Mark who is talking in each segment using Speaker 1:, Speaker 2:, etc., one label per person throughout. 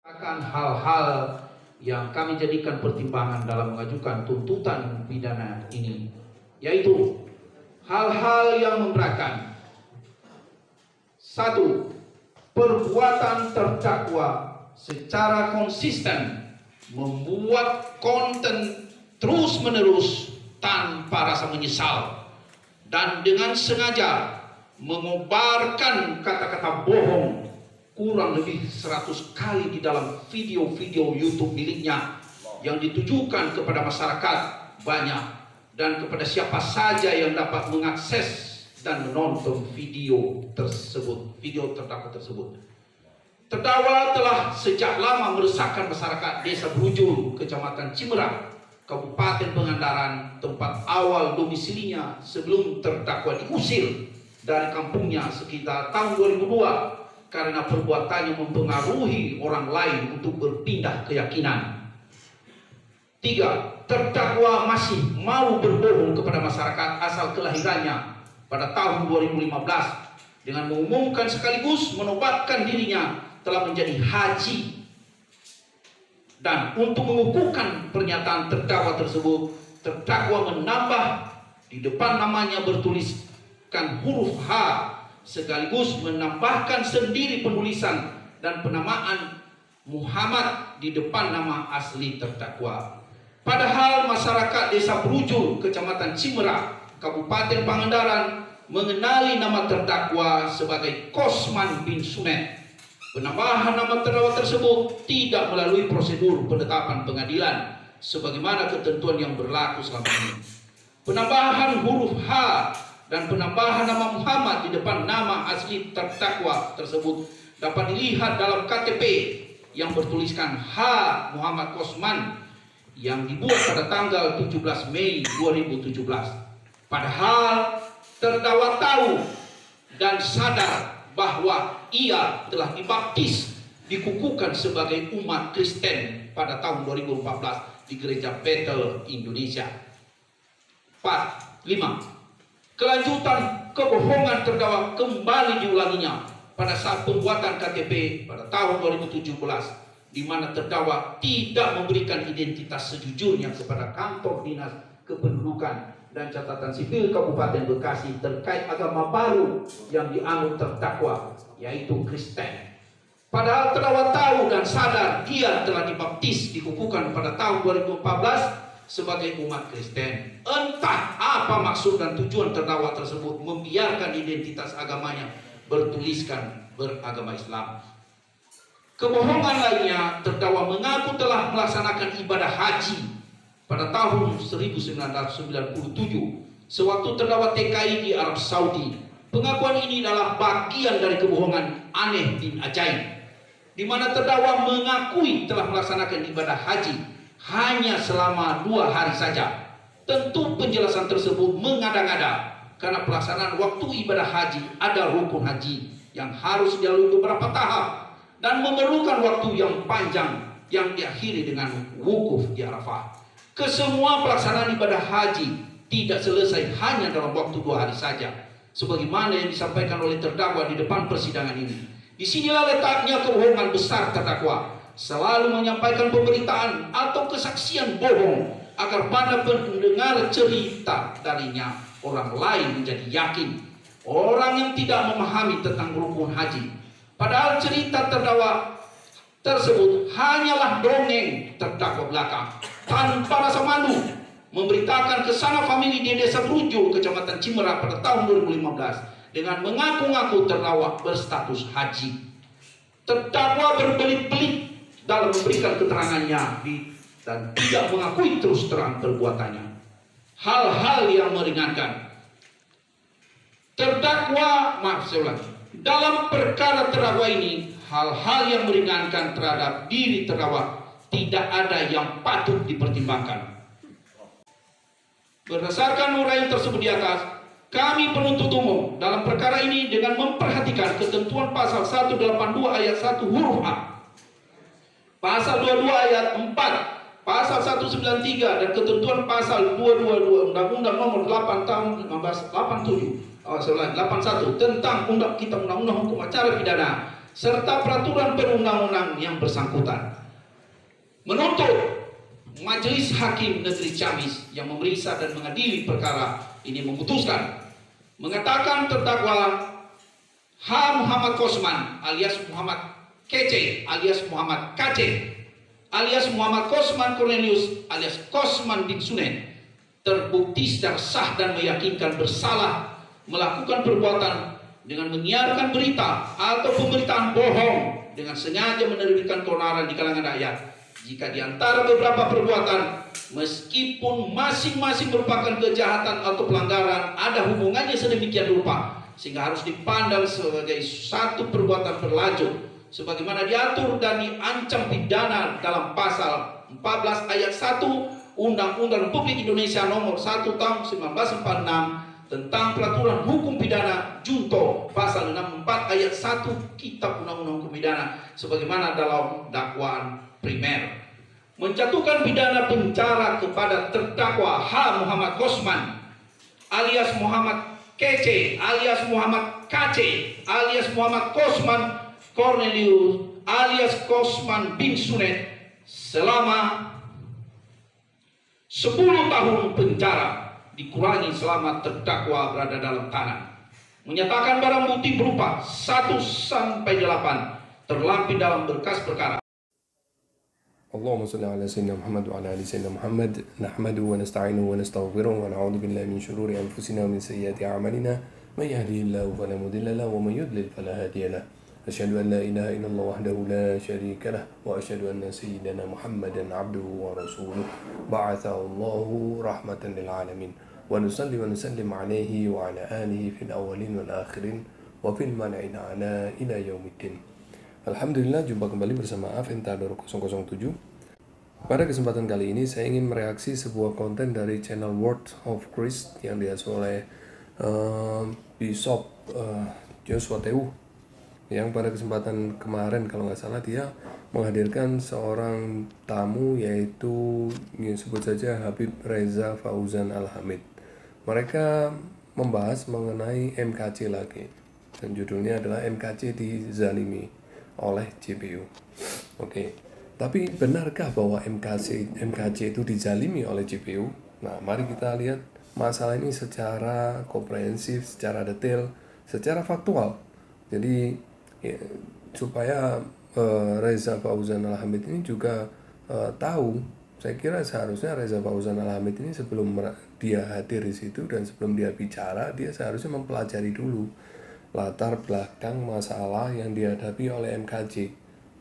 Speaker 1: Akan hal-hal yang kami jadikan pertimbangan dalam mengajukan tuntutan pidana ini, yaitu hal-hal yang memberatkan. 1. Perbuatan terdakwa secara konsisten membuat konten terus-menerus tanpa rasa menyesal dan dengan sengaja mengobarkan kata-kata bohong kurang lebih 100 kali di dalam video-video YouTube miliknya yang ditujukan kepada masyarakat banyak dan kepada siapa saja yang dapat mengakses dan menonton video tersebut, video terdakwa tersebut. Terdakwa telah sejak lama meresahkan masyarakat Desa Brujul, Kecamatan Cimerah, Kabupaten Pangandaran, tempat awal domisilinya sebelum terdakwa diusir dari kampungnya sekitar tahun 2002 karena perbuatannya mempengaruhi orang lain untuk berpindah keyakinan. 3. Terdakwa masih mau berbohong kepada masyarakat asal kelahirannya pada tahun 2015 dengan mengumumkan sekaligus menobatkan dirinya telah menjadi haji. Dan untuk mengukuhkan pernyataan terdakwa tersebut, terdakwa menambah di depan namanya bertuliskan huruf H sekaligus menambahkan sendiri penulisan dan penamaan Muhammad di depan nama asli terdakwa. Padahal masyarakat Desa Brujul, Kecamatan Cimerah, Kabupaten Pangandaran mengenali nama terdakwa sebagai Kosman bin Sunet. Penambahan nama terdakwa tersebut tidak melalui prosedur penetapan pengadilan sebagaimana ketentuan yang berlaku selama ini. Penambahan huruf H dan penambahan nama Muhammad di depan nama asli terdakwa tersebut dapat dilihat dalam KTP yang bertuliskan H. Muhammad Kosman yang dibuat pada tanggal 17 Mei 2017. Padahal terdakwa tahu dan sadar bahwa ia telah dibaptis, dikukuhkan sebagai umat Kristen pada tahun 2014 di Gereja Bethel, Indonesia. 5. Kelanjutan kebohongan terdakwa kembali diulanginya pada saat pembuatan KTP pada tahun 2017, di mana terdakwa tidak memberikan identitas sejujurnya kepada kantor dinas kependudukan dan catatan sipil Kabupaten Bekasi terkait agama baru yang dianut terdakwa, yaitu Kristen. Padahal terdakwa tahu dan sadar dia telah dibaptis, dikukuhkan pada tahun 2014 sebagai umat Kristen. Entah apa maksud dan tujuan terdakwa tersebut membiarkan identitas agamanya bertuliskan beragama Islam. Kebohongan lainnya, terdakwa mengaku telah melaksanakan ibadah haji pada tahun 1997 sewaktu terdakwa TKI di Arab Saudi. Pengakuan ini adalah bagian dari kebohongan aneh bin ajaib, di mana terdakwa mengakui telah melaksanakan ibadah haji hanya selama 2 hari saja. Tentu penjelasan tersebut mengada-ngada karena pelaksanaan waktu ibadah haji ada rukun haji yang harus dilalui beberapa tahap dan memerlukan waktu yang panjang yang diakhiri dengan wukuf di Arafah. Kesemua pelaksanaan ibadah haji tidak selesai hanya dalam waktu 2 hari saja, sebagaimana yang disampaikan oleh terdakwa di depan persidangan ini. Disinilah letaknya kebohongan besar terdakwa, selalu menyampaikan pemberitaan atau kesaksian bohong agar pada pendengar cerita darinya orang lain menjadi yakin orang yang tidak memahami tentang rukun haji. Padahal cerita terdakwa tersebut hanyalah dongeng terdakwa belaka tanpa rasa malu memberitakan ke sana famili di Desa Brujul, Kecamatan Cimerah pada tahun 2015 dengan mengaku-ngaku terdakwa berstatus haji. Terdakwa berbelit-belit dalam memberikan keterangannya dan tidak mengakui terus terang perbuatannya. Hal-hal yang meringankan. Terdakwa, dalam perkara terdakwa ini, hal-hal yang meringankan terhadap diri terdakwa tidak ada yang patut dipertimbangkan. Berdasarkan uraian tersebut di atas, kami penuntut umum dalam perkara ini dengan memperhatikan ketentuan pasal 182 ayat 1 huruf A, pasal 22 ayat 4, pasal 193 dan ketentuan pasal 222 Undang-Undang Nomor 8 tahun 1987 81 tentang Undang-Undang Hukum Acara Pidana serta peraturan perundang-undang yang bersangkutan. Menuntut Majelis Hakim Negeri Ciamis yang memeriksa dan mengadili perkara ini memutuskan mengatakan terdakwa H. Muhammad Kosman alias Muhammad Kece alias Muhammad Kace alias Muhammad Kosman Cornelius alias Kosman bin Sunen terbukti secara sah dan meyakinkan bersalah melakukan perbuatan dengan menyiarkan berita atau pemberitaan bohong dengan sengaja menerbitkan keonaran di kalangan rakyat. Jika di antara beberapa perbuatan, meskipun masing-masing merupakan kejahatan atau pelanggaran, ada hubungannya sedemikian rupa, sehingga harus dipandang sebagai satu perbuatan berlanjut, sebagaimana diatur dan diancam pidana dalam pasal 14 ayat 1 Undang-Undang Republik Indonesia nomor 1 tahun 1946 tentang peraturan hukum pidana junto pasal 64 ayat 1 Kitab Undang-Undang Hukum Pidana sebagaimana dalam dakwaan primer, menjatuhkan pidana penjara kepada terdakwa H. Muhammad Kosman alias Muhammad Kece alias Muhammad Kace alias Muhammad Kosman Cornelius alias Kosman bin Sunet selama 10 tahun penjara dikurangi selama terdakwa berada dalam tahanan. Menyatakan barang bukti berupa 1 sampai 8 terlampir dalam berkas perkara.
Speaker 2: Allahumma salli ala sayyidina Muhammad wa ala ali sayyidina Muhammad nahmaduhu wa nasta'inuhu wa nastaghfiruhu wa na'udzu billahi min shururi anfusina wa min sayyiati a'malina may yahdihillahu fala mudilla lahu wa may yudlil fala hadiya lahu asyhadu an la ilaha illallah wahdahu la syarika lahu wa asyhadu anna sayyidana Muhammadan 'abduhu wa rasuluhu ba'athahu Allahu rahmatan lil alamin wa nusalli wa nusallim 'alaihi wa 'ala alihi fil awwalin wal akhirin wa fil mala'in 'ala ila yaumiddin. Alhamdulillah, jumpa kembali bersama Aventador 007. Pada kesempatan kali ini saya ingin mereaksi sebuah konten dari channel Word of Christ yang diasuh oleh Bishop Joshua Tewu, yang pada kesempatan kemarin kalau nggak salah dia menghadirkan seorang tamu, yaitu sebut saja Habib Reza Fauzan Al-Hamid. Mereka membahas mengenai MKC lagi, dan judulnya adalah MKC dizalimi oleh JPU. Oke, tapi benarkah bahwa MKC itu dizalimi oleh JPU? Nah, mari kita lihat masalah ini secara komprehensif, secara detail, secara faktual. Jadi ya, supaya Reza Fauzan Al-Hamid ini juga tahu, saya kira seharusnya Reza Fauzan Al-Hamid ini sebelum dia hadir di situ dan sebelum dia bicara, dia seharusnya mempelajari dulu latar belakang masalah yang dihadapi oleh MKC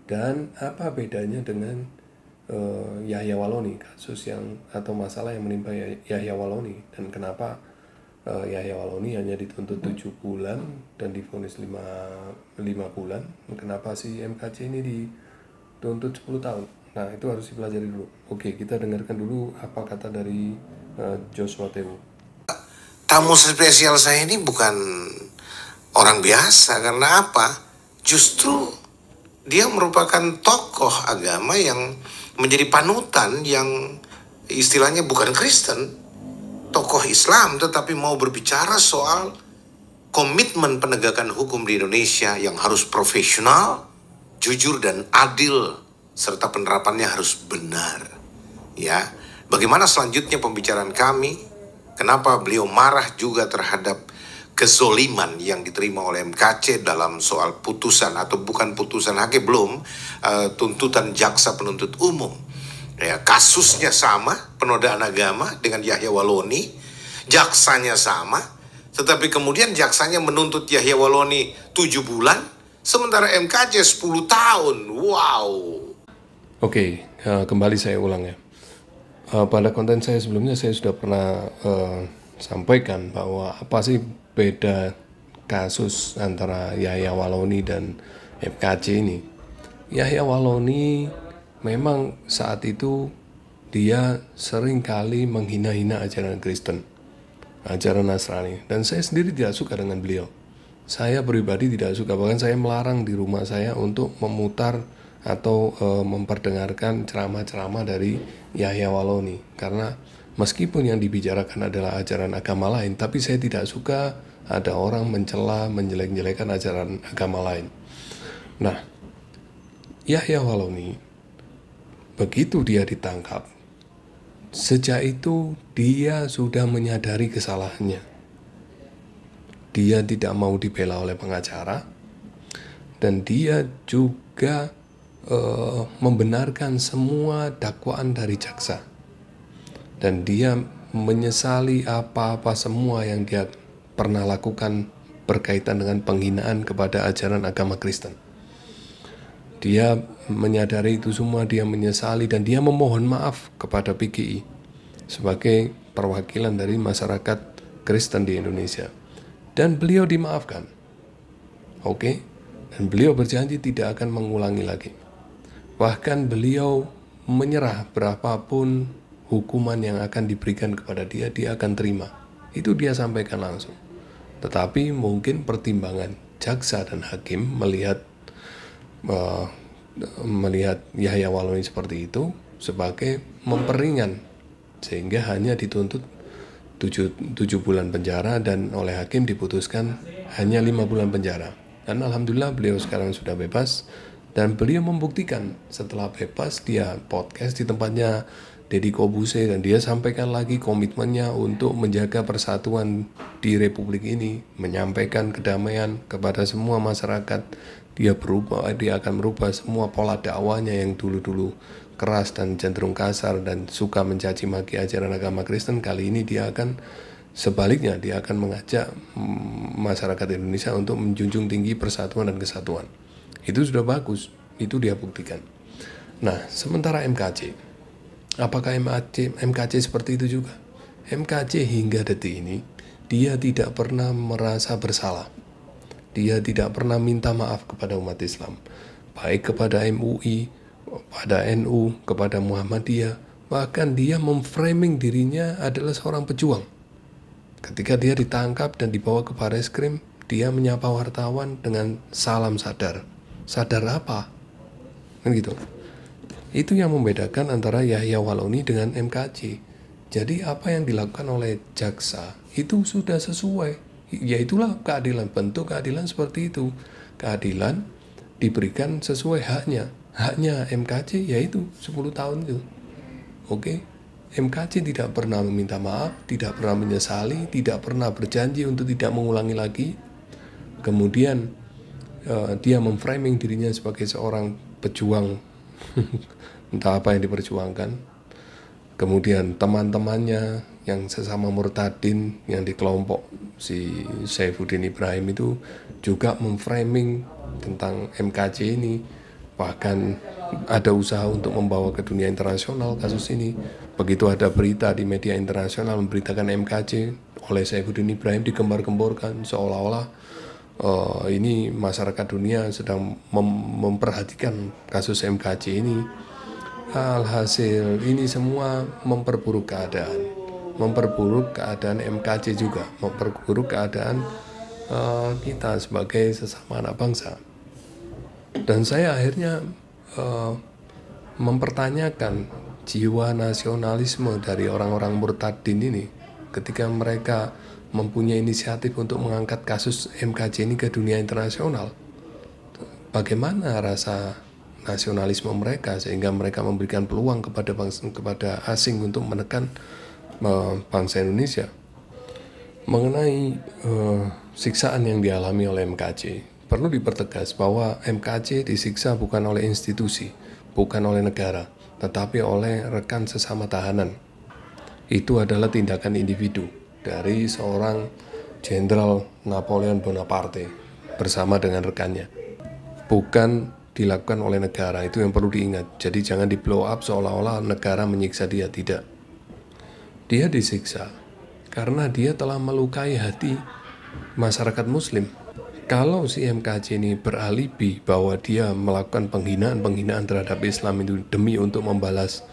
Speaker 2: dan apa bedanya dengan Yahya Walloni, kasus yang atau masalah yang menimpa Yahya Walloni, dan kenapa Yahya Walloni hanya dituntut 7 bulan dan divonis 5 bulan, kenapa si MKC ini dituntut 10 tahun. Nah, itu harus dipelajari dulu. Oke, kita dengarkan dulu apa kata dari Joshua Tewu.
Speaker 3: Tamu spesial saya ini bukan orang biasa. Karena apa? Justru dia merupakan tokoh agama yang menjadi panutan, yang istilahnya bukan Kristen, tokoh Islam, tetapi mau berbicara soal komitmen penegakan hukum di Indonesia yang harus profesional, jujur dan adil, serta penerapannya harus benar. Ya, bagaimana selanjutnya pembicaraan kami? Kenapa beliau marah juga terhadap kezoliman yang diterima oleh MKC dalam soal putusan atau bukan putusan hakim, belum tuntutan jaksa penuntut umum. Ya, kasusnya sama, penodaan agama dengan Yahya Walloni, jaksanya sama, tetapi kemudian jaksanya menuntut Yahya Walloni 7 bulan, sementara MKC 10 tahun. Wow.
Speaker 2: Oke, kembali saya ulang ya. Pada konten saya sebelumnya saya sudah pernah sampaikan bahwa apa sih beda kasus antara Yahya Walloni dan MKC ini. Yahya Walloni memang saat itu dia sering kali menghina-hina ajaran Kristen, ajaran Nasrani, dan saya sendiri tidak suka dengan beliau. Saya pribadi tidak suka, bahkan saya melarang di rumah saya untuk memutar atau memperdengarkan ceramah-ceramah dari Yahya Walloni, karena meskipun yang dibicarakan adalah ajaran agama lain, tapi saya tidak suka ada orang mencela, menjelek-jelekan ajaran agama lain. Nah, Yahya Walauni, begitu dia ditangkap, sejak itu dia sudah menyadari kesalahannya. Dia tidak mau dibela oleh pengacara, dan dia juga membenarkan semua dakwaan dari jaksa. Dan dia menyesali apa-apa semua yang dia pernah lakukan berkaitan dengan penghinaan kepada ajaran agama Kristen. Dia menyadari itu semua, dia menyesali, dan dia memohon maaf kepada PGI sebagai perwakilan dari masyarakat Kristen di Indonesia. Dan beliau dimaafkan. Oke? Dan beliau berjanji tidak akan mengulangi lagi. Bahkan beliau menyerah berapapun hukuman yang akan diberikan kepada dia, dia akan terima. Itu dia sampaikan langsung. Tetapi mungkin pertimbangan jaksa dan hakim melihat Yahya Walauni seperti itu sebagai memperingan, sehingga hanya dituntut 7 bulan penjara, dan oleh hakim diputuskan hanya 5 bulan penjara. Dan alhamdulillah beliau sekarang sudah bebas, dan beliau membuktikan setelah bebas dia podcast di tempatnya Deddy Corbuzier, dan dia sampaikan lagi komitmennya untuk menjaga persatuan di Republik ini, menyampaikan kedamaian kepada semua masyarakat. Dia akan merubah semua pola dakwanya yang dulu-dulu keras dan cenderung kasar dan suka mencaci maki ajaran agama Kristen. Kali ini dia akan sebaliknya, dia akan mengajak masyarakat Indonesia untuk menjunjung tinggi persatuan dan kesatuan. Itu sudah bagus, itu dia buktikan. Nah, sementara MKC, apakah MKC seperti itu juga? MKC hingga detik ini, dia tidak pernah merasa bersalah. Dia tidak pernah minta maaf kepada umat Islam, baik kepada MUI, pada NU, kepada Muhammadiyah. Bahkan dia memframing dirinya adalah seorang pejuang. Ketika dia ditangkap dan dibawa ke Bareskrim, dia menyapa wartawan dengan salam sadar. Sadar apa? Kan gitu. Itu yang membedakan antara Yahya Walauni dengan MKC. Jadi apa yang dilakukan oleh jaksa itu sudah sesuai. Yaitulah keadilan, bentuk keadilan seperti itu. Keadilan diberikan sesuai haknya. Haknya MKC yaitu 10 tahun itu. Oke. MKC tidak pernah meminta maaf, tidak pernah menyesali, tidak pernah berjanji untuk tidak mengulangi lagi. Kemudian dia memframing dirinya sebagai seorang pejuang entah apa yang diperjuangkan. Kemudian teman-temannya yang sesama murtadin yang di kelompok si Saifuddin Ibrahim itu juga memframing tentang MKC ini. Bahkan ada usaha untuk membawa ke dunia internasional kasus ini. Begitu ada berita di media internasional memberitakan MKC oleh Saifuddin Ibrahim, digembar-gemborkan seolah-olah ini masyarakat dunia sedang memperhatikan kasus MKC ini. Alhasil ini semua memperburuk keadaan MKC juga, memperburuk keadaan kita sebagai sesama anak bangsa. Dan saya akhirnya mempertanyakan jiwa nasionalisme dari orang-orang murtadin ini ketika mereka mempunyai inisiatif untuk mengangkat kasus MKC ini ke dunia internasional. Bagaimana rasa nasionalisme mereka sehingga mereka memberikan peluang kepada asing untuk menekan bangsa Indonesia. Mengenai siksaan yang dialami oleh MKC, perlu dipertegas bahwa MKC disiksa bukan oleh institusi, bukan oleh negara, tetapi oleh rekan sesama tahanan. Itu adalah tindakan individu dari seorang Jenderal Napoleon Bonaparte bersama dengan rekannya. Bukan dilakukan oleh negara, itu yang perlu diingat. Jadi jangan di blow up seolah-olah negara menyiksa dia, tidak. Dia disiksa karena dia telah melukai hati masyarakat muslim. Kalau si MKC ini beralibi bahwa dia melakukan penghinaan terhadap Islam itu demi untuk membalas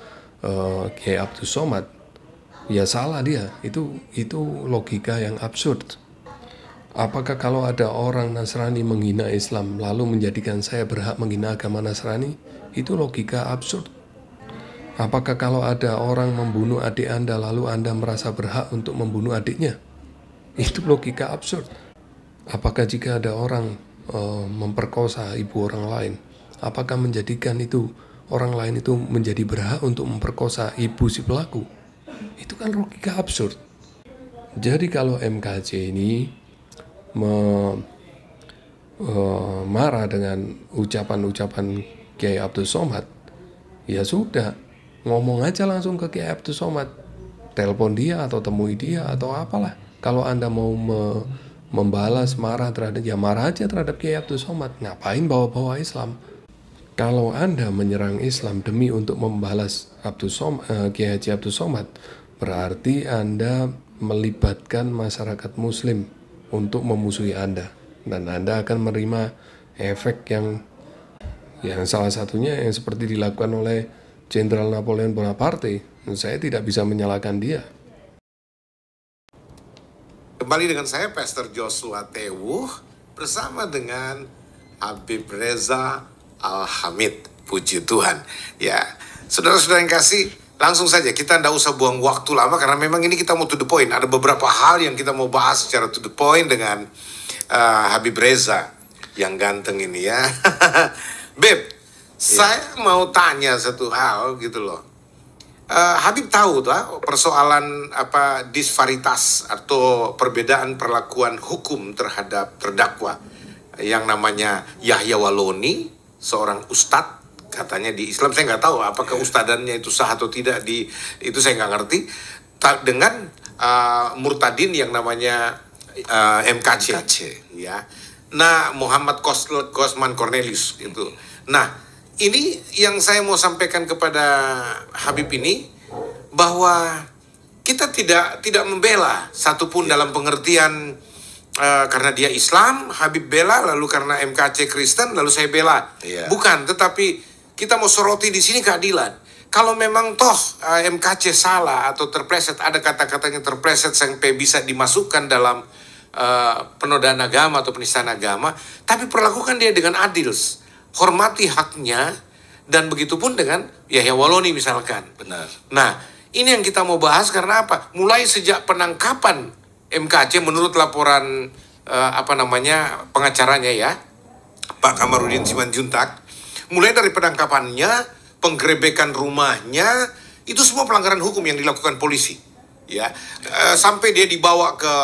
Speaker 2: Kiai Abdus Somad, ya salah dia. Itu logika yang absurd. Apakah kalau ada orang Nasrani menghina Islam lalu menjadikan saya berhak menghina agama Nasrani? Itu logika absurd. Apakah kalau ada orang membunuh adik Anda lalu Anda merasa berhak untuk membunuh adiknya? Itu logika absurd. Apakah jika ada orang memperkosa ibu orang lain, apakah menjadikan itu orang lain itu menjadi berhak untuk memperkosa ibu si pelaku? Itu kan logika absurd. Jadi kalau MKC ini marah dengan ucapan-ucapan Kiai Abdul Somad, ya sudah, ngomong aja langsung ke Kiai Abdul Somad, telepon dia atau temui dia atau apalah. Kalau Anda mau membalas marah terhadap, ya marah aja terhadap Kiai Abdul Somad. Ngapain bawa-bawa Islam? Kalau Anda menyerang Islam demi untuk membalas Kiai Haji Abdul Somad, berarti Anda melibatkan masyarakat Muslim untuk memusuhi Anda, dan Anda akan menerima efek yang salah satunya yang seperti dilakukan oleh Jenderal Napoleon Bonaparte. Saya tidak bisa menyalahkan dia.
Speaker 3: Kembali dengan saya, Pastor Joshua Tewuh, bersama dengan Habib Reza Al-Hamid. Puji Tuhan. Ya, saudara-saudara yang kasih, langsung saja, kita tidak usah buang waktu lama, karena memang ini kita mau to the point. Ada beberapa hal yang kita mau bahas secara to the point dengan Habib Reza yang ganteng ini ya. Beb, saya mau tanya satu hal gitu loh. Habib tahu tuh persoalan disparitas atau perbedaan perlakuan hukum terhadap terdakwa yang namanya Yahya Waloni, seorang ustadz katanya di Islam. Saya nggak tahu apakah ustadannya itu sah atau tidak, itu saya nggak ngerti. Dengan murtadin yang namanya MKC ya. Nah, Muhammad Kosman Cornelius itu. Nah, ini yang saya mau sampaikan kepada Habib ini, bahwa kita tidak membela satupun dalam pengertian karena dia Islam, Habib bela, lalu karena MKC Kristen, lalu saya bela. Bukan, tetapi kita mau soroti di sini keadilan. Kalau memang toh MKC salah atau terpleset, ada kata-katanya terpleset sampai bisa dimasukkan dalam penodaan agama atau penistaan agama, tapi perlakukan dia dengan adil, hormati haknya, dan begitupun dengan Yahya Waloni misalkan.
Speaker 4: Benar.
Speaker 3: Nah, ini yang kita mau bahas karena apa? Mulai sejak penangkapan MKC menurut laporan pengacaranya ya, Pak Kamarudin Simanjuntak, mulai dari penangkapannya, penggerebekan rumahnya, itu semua pelanggaran hukum yang dilakukan polisi. Ya, sampai dia dibawa ke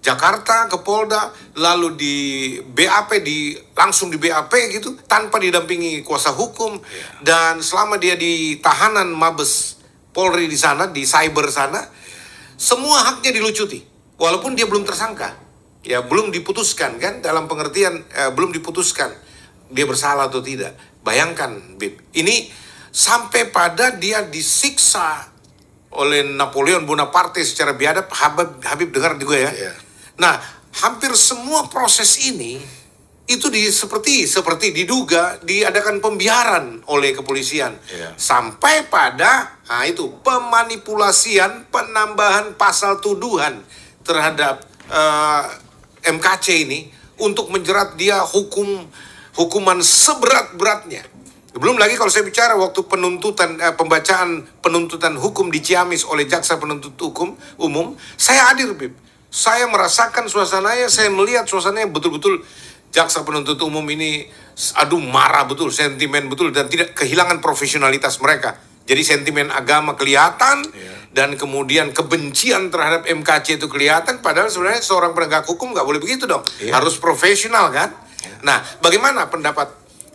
Speaker 3: Jakarta, ke Polda, lalu di BAP, langsung di BAP gitu, tanpa didampingi kuasa hukum. Dan selama dia di tahanan Mabes Polri di sana, di cyber sana, semua haknya dilucuti, walaupun dia belum tersangka, ya belum diputuskan kan, dalam pengertian belum diputuskan dia bersalah atau tidak. Bayangkan, Bib, ini sampai pada dia disiksa oleh Napoleon Bonaparte secara biadab. Habib dengar juga ya. Nah, hampir semua proses ini itu seperti diduga diadakan pembiaran oleh kepolisian. Sampai pada itu pemanipulasian, penambahan pasal tuduhan terhadap MKC ini untuk menjerat dia hukuman seberat-beratnya. Belum lagi kalau saya bicara waktu pembacaan penuntutan hukum di Ciamis oleh jaksa penuntut hukum umum, saya hadir, Bib. Saya merasakan suasananya, saya melihat suasananya betul-betul jaksa penuntut umum ini, marah betul, sentimen betul, dan tidak kehilangan profesionalitas mereka. Jadi sentimen agama kelihatan, dan kemudian kebencian terhadap MKC itu kelihatan, padahal sebenarnya seorang penegak hukum nggak boleh begitu dong, harus profesional kan. Nah, bagaimana pendapat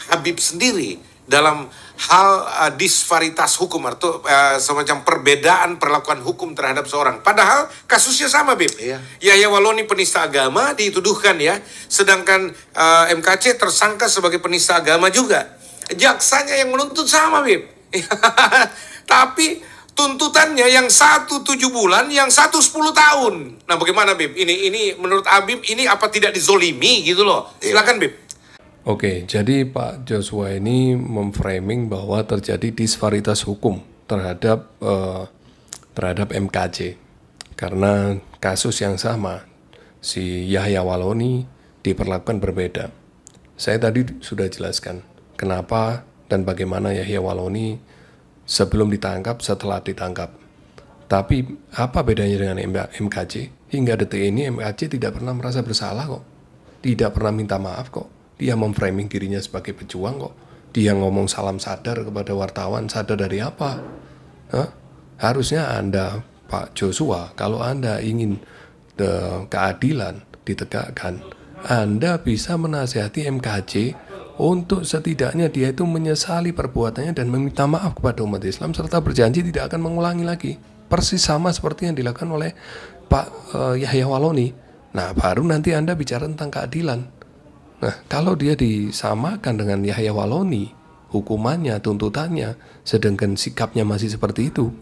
Speaker 3: Habib sendiri dalam hal disparitas hukum atau semacam perbedaan perlakuan hukum terhadap seorang, padahal kasusnya sama, Bib? Yahya Waloni penista agama dituduhkan ya, sedangkan MKC tersangka sebagai penista agama juga. Jaksanya yang menuntut sama, Bib. Tapi tuntutannya yang satu 7 bulan, yang satu 10 tahun. Nah, bagaimana, Bib? Ini menurut Habib ini apa tidak dizolimi gitu loh? Silakan, Bib.
Speaker 2: Oke, jadi Pak Joshua ini memframing bahwa terjadi disparitas hukum terhadap MKC karena kasus yang sama, si Yahya Waloni diperlakukan berbeda. Saya tadi sudah jelaskan kenapa dan bagaimana Yahya Waloni sebelum ditangkap, setelah ditangkap. Tapi apa bedanya dengan MKC? Hingga detik ini MKC tidak pernah merasa bersalah kok, tidak pernah minta maaf kok. Dia memframing dirinya sebagai pejuang kok. Dia ngomong salam sadar kepada wartawan, sadar dari apa? Hah? Harusnya Anda, Pak Joshua, kalau Anda ingin keadilan ditegakkan, Anda bisa menasihati MKJ untuk setidaknya dia itu menyesali perbuatannya dan meminta maaf kepada umat Islam serta berjanji tidak akan mengulangi lagi. Persis sama seperti yang dilakukan oleh Pak Yahya Waloni. Nah, baru nanti Anda bicara tentang keadilan. Nah, kalau dia disamakan dengan Yahya Waloni, hukumannya, tuntutannya, sedangkan sikapnya masih seperti itu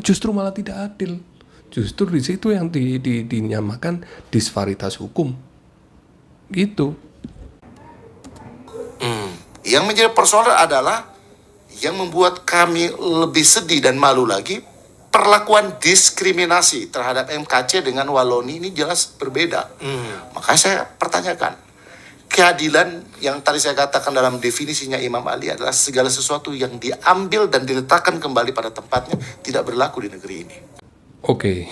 Speaker 2: justru malah tidak adil. Justru di situ yang dinyamakan disparitas hukum. Gitu.
Speaker 3: Yang menjadi persoalan adalah yang membuat kami lebih sedih dan malu lagi, perlakuan diskriminasi terhadap MKC dengan Waloni ini jelas berbeda. Makanya saya pertanyakan, keadilan yang tadi saya katakan dalam definisinya Imam Ali adalah segala sesuatu yang diambil dan diletakkan kembali pada tempatnya, tidak berlaku di negeri ini.
Speaker 2: Oke,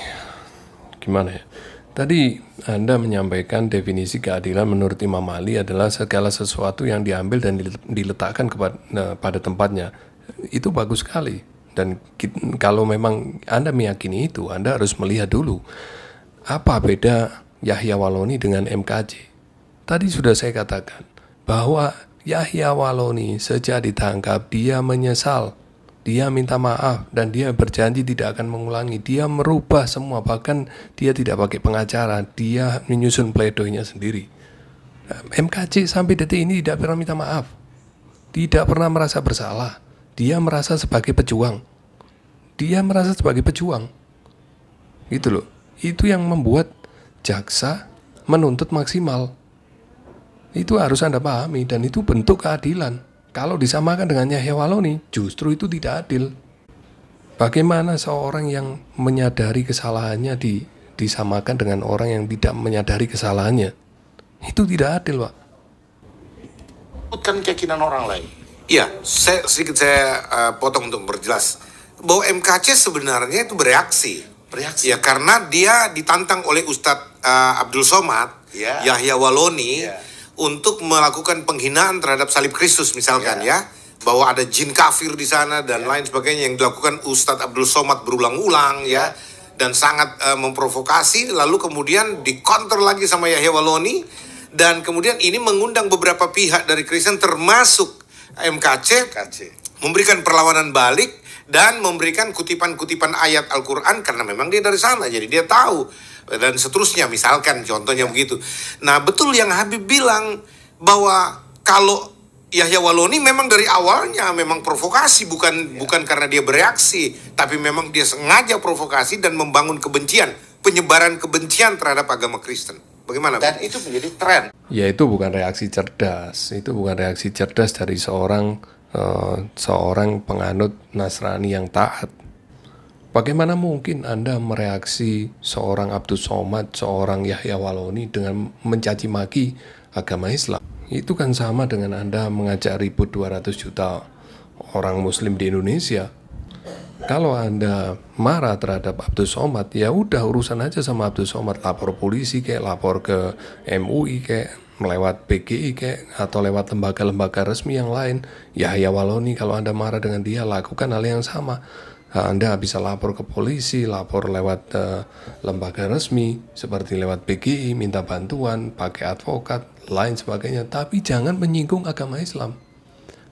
Speaker 2: gimana ya? Tadi Anda menyampaikan definisi keadilan menurut Imam Ali adalah segala sesuatu yang diambil dan diletakkan pada tempatnya. Itu bagus sekali. Dan kalau memang Anda meyakini itu, Anda harus melihat dulu apa beda Yahya Waloni dengan MKJ. Tadi sudah saya katakan bahwa Yahya Waloni sejak ditangkap dia menyesal. Dia minta maaf dan dia berjanji tidak akan mengulangi. Dia merubah semua, bahkan dia tidak pakai pengacara. Dia menyusun pledoinya sendiri. MKJ sampai detik ini tidak pernah minta maaf. Tidak pernah merasa bersalah. Dia merasa sebagai pejuang. Dia merasa sebagai pejuang. Gitu loh. Itu yang membuat jaksa menuntut maksimal. Itu harus Anda pahami dan itu bentuk keadilan. Kalau disamakan dengan Yahya Waloni, justru itu tidak adil. Bagaimana seorang yang menyadari kesalahannya disamakan dengan orang yang tidak menyadari kesalahannya? Itu tidak adil, Pak.
Speaker 3: Bukan keyakinan orang lain. Iya, saya potong untuk berjelas bahwa MKC sebenarnya itu bereaksi. Ya, karena dia ditantang oleh Ustadz Abdul Somad, Yahya Waloni, untuk melakukan penghinaan terhadap salib Kristus misalkan bahwa ada jin kafir di sana dan lain sebagainya yang dilakukan Ustadz Abdul Somad berulang-ulang dan sangat memprovokasi, lalu kemudian dikonter lagi sama Yahya Waloni dan kemudian ini mengundang beberapa pihak dari Kristen termasuk MKC memberikan perlawanan balik dan memberikan kutipan-kutipan ayat Al-Quran karena memang dia dari sana, jadi dia tahu dan seterusnya, misalkan contohnya begitu. Nah, betul yang Habib bilang bahwa kalau Yahya Waloni memang dari awalnya memang provokasi, bukan karena dia bereaksi, tapi memang dia sengaja provokasi dan membangun kebencian, penyebaran kebencian terhadap agama Kristen. Bagaimana? Dan itu menjadi tren.
Speaker 2: Ya, itu bukan reaksi cerdas. Itu bukan reaksi cerdas dari seorang penganut Nasrani yang taat. Bagaimana mungkin Anda mereaksi seorang Abdul Somad, seorang Yahya Waloni dengan mencaci maki agama Islam? Itu kan sama dengan Anda mengajak ribut 200 juta orang Muslim di Indonesia. Kalau Anda marah terhadap Abdul Somad, ya udah urusan aja sama Abdul Somad, lapor polisi kayak, lapor ke MUI kayak, melewat PGI kayak, atau lewat lembaga-lembaga resmi yang lain. Yahya Waloni, kalau Anda marah dengan dia, lakukan hal yang sama. Anda bisa lapor ke polisi, lapor lewat lembaga resmi seperti lewat PGI, minta bantuan, pakai advokat, lain sebagainya. Tapi jangan menyinggung agama Islam.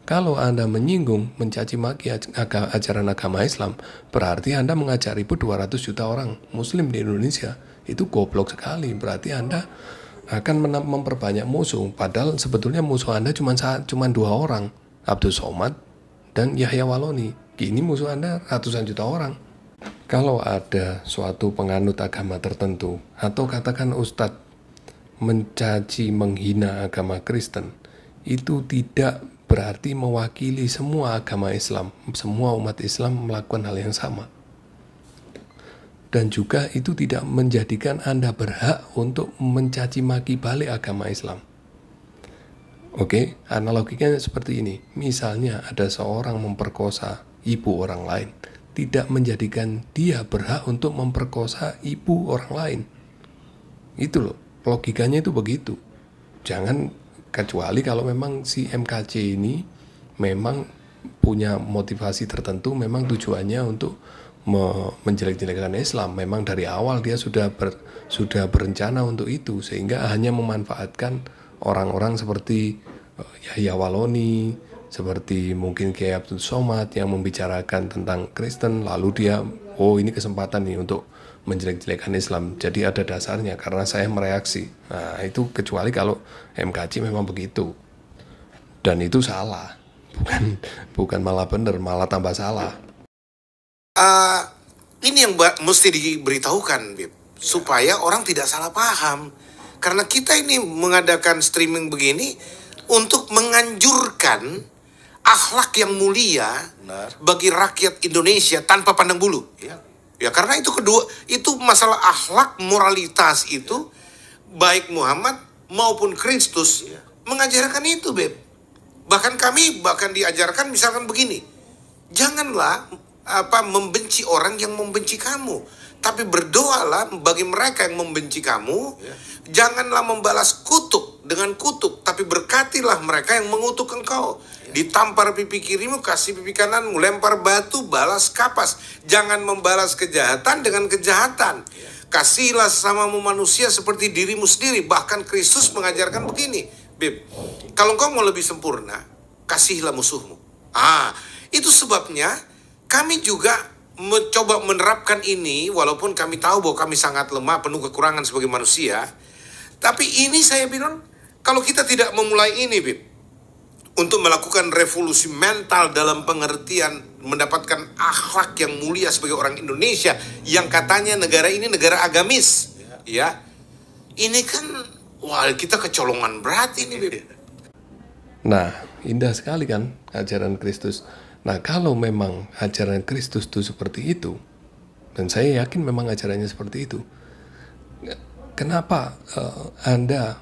Speaker 2: Kalau Anda menyinggung, mencaci maki ajaran agama Islam, berarti Anda mengajak ribut 200 juta orang Muslim di Indonesia. Itu goblok sekali. Berarti Anda akan memperbanyak musuh. Padahal sebetulnya musuh Anda cuma 2 orang, Abdul Somad dan Yahya Waloni. Kini musuh Anda ratusan juta orang. Kalau ada suatu penganut agama tertentu, atau katakan ustadz mencaci, menghina agama Kristen, itu tidak berarti mewakili semua agama Islam. Semua umat Islam melakukan hal yang sama. Dan juga itu tidak menjadikan Anda berhak untuk mencaci maki balik agama Islam. Oke, analoginya seperti ini. Misalnya ada seorang memperkosa ibu orang lain, tidak menjadikan dia berhak untuk memperkosa ibu orang lain. Itu loh, logikanya itu begitu. Jangan Kecuali kalau memang si MKC ini memang punya motivasi tertentu, memang tujuannya untuk menjelek-jelekan Islam. Memang dari awal dia sudah berencana untuk itu, sehingga hanya memanfaatkan orang-orang seperti Yahya Waloni, seperti mungkin Kiai Abdul Somad yang membicarakan tentang Kristen, lalu dia, ini kesempatan nih untuk menjelek-jelekan Islam. Jadi ada dasarnya karena saya mereaksi. Nah, itu kecuali kalau MKC memang begitu. Dan itu salah. Bukan malah benar, malah tambah salah.
Speaker 3: Ini yang mesti diberitahukan, Bib, supaya orang tidak salah paham. Karena kita ini mengadakan streaming begini untuk menganjurkan akhlak yang mulia bagi rakyat Indonesia tanpa pandang bulu. Ya, karena itu masalah akhlak, moralitas itu baik Muhammad maupun Kristus mengajarkan itu, Beb. Bahkan kami diajarkan misalkan begini. Janganlah membenci orang yang membenci kamu, tapi berdoalah bagi mereka yang membenci kamu. Janganlah membalas kutuk dengan kutuk, tapi berkatilah mereka yang mengutuk engkau. Ditampar pipi kirimu, kasih pipi kananmu. Lempar batu, balas kapas. Jangan membalas kejahatan dengan kejahatan. Kasihilah sesamamu manusia seperti dirimu sendiri. Bahkan Kristus mengajarkan begini, Bib, kalau engkau mau lebih sempurna, kasihilah musuhmu. Itu sebabnya kami juga mencoba menerapkan ini, walaupun kami tahu bahwa kami sangat lemah, penuh kekurangan sebagai manusia. Tapi ini saya bilang, kalau kita tidak memulai ini, Bib, untuk melakukan revolusi mental dalam pengertian mendapatkan akhlak yang mulia sebagai orang Indonesia yang katanya negara ini negara agamis, ya, ini kan, kita kecolongan berat ini, Bib.
Speaker 2: Nah, indah sekali kan ajaran Kristus. Nah, kalau memang ajaran Kristus itu seperti itu, dan saya yakin memang ajarannya seperti itu, kenapa Anda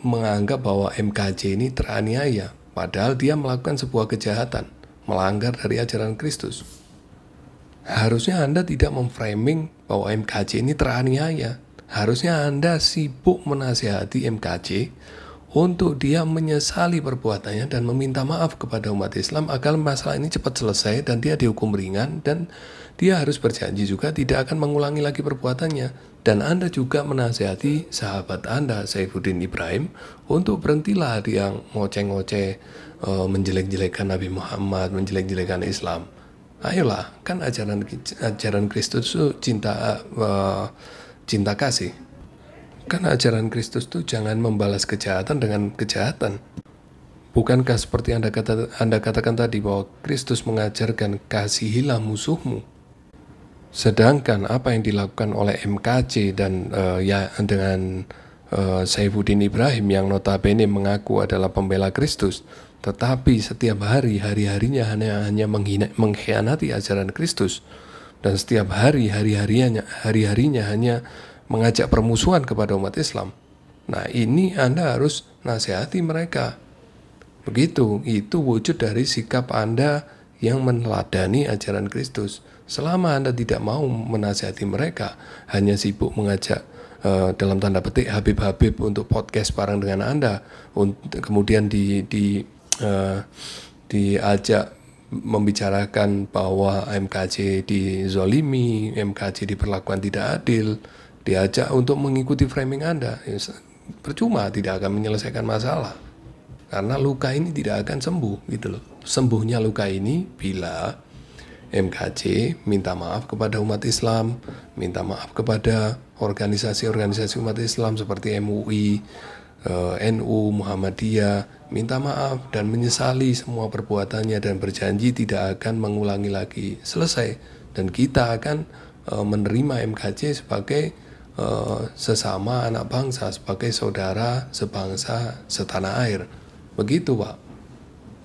Speaker 2: menganggap bahwa MKC ini teraniaya, padahal dia melakukan sebuah kejahatan, melanggar dari ajaran Kristus? Harusnya Anda tidak memframing bahwa MKC ini teraniaya. Harusnya Anda sibuk menasihati MKC untuk dia menyesali perbuatannya dan meminta maaf kepada umat Islam agar masalah ini cepat selesai dan dia dihukum ringan, dan dia harus berjanji juga tidak akan mengulangi lagi perbuatannya. Dan Anda juga menasihati sahabat Anda, Saifuddin Ibrahim, untuk berhentilah dia ngoceh-ngoceh, menjelek-jelekan Nabi Muhammad, menjelek-jelekan Islam. Ayolah, kan ajaran Kristus itu cinta kasih. Kan ajaran Kristus itu jangan membalas kejahatan dengan kejahatan. Bukankah seperti Anda katakan tadi bahwa Kristus mengajarkan kasihilah musuhmu? Sedangkan apa yang dilakukan oleh MKC dan dengan Saifuddin Ibrahim yang notabene mengaku adalah pembela Kristus, tetapi setiap hari-harinya hanya mengkhianati ajaran Kristus, dan setiap hari-harinya hanya mengajak permusuhan kepada umat Islam. Nah, ini Anda harus nasihati mereka. Begitu, itu wujud dari sikap Anda yang meneladani ajaran Kristus. Selama Anda tidak mau menasihati mereka, hanya sibuk mengajak dalam tanda petik Habib-Habib untuk podcast bareng dengan Anda, kemudian diajak membicarakan bahwa MKC dizolimi, MKC diperlakukan tidak adil, diajak untuk mengikuti framing Anda, percuma, tidak akan menyelesaikan masalah. Karena luka ini tidak akan sembuh, gitu loh. Sembuhnya luka ini bila MKC minta maaf kepada umat Islam, minta maaf kepada organisasi-organisasi umat Islam seperti MUI, NU, Muhammadiyah, minta maaf dan menyesali semua perbuatannya dan berjanji tidak akan mengulangi lagi. Selesai. Dan kita akan menerima MKC sebagai sesama anak bangsa, sebagai saudara sebangsa setanah air. Begitu, Pak.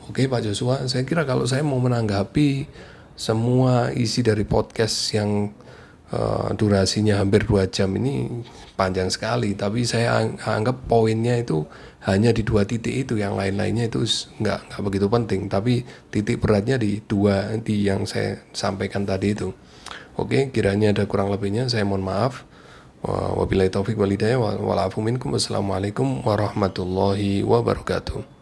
Speaker 2: Oke, Pak Joshua, saya kira kalau saya mau menanggapi semua isi dari podcast yang durasinya hampir 2 jam ini panjang sekali, tapi saya anggap poinnya itu hanya di 2 titik itu, yang lain-lainnya itu nggak begitu penting, tapi titik beratnya di yang saya sampaikan tadi itu. Oke, kiranya ada kurang lebihnya saya mohon maaf. Wabillahi taufiq wal hidayah wal afu minkum. Wassalamualaikum warahmatullahi wabarakatuh.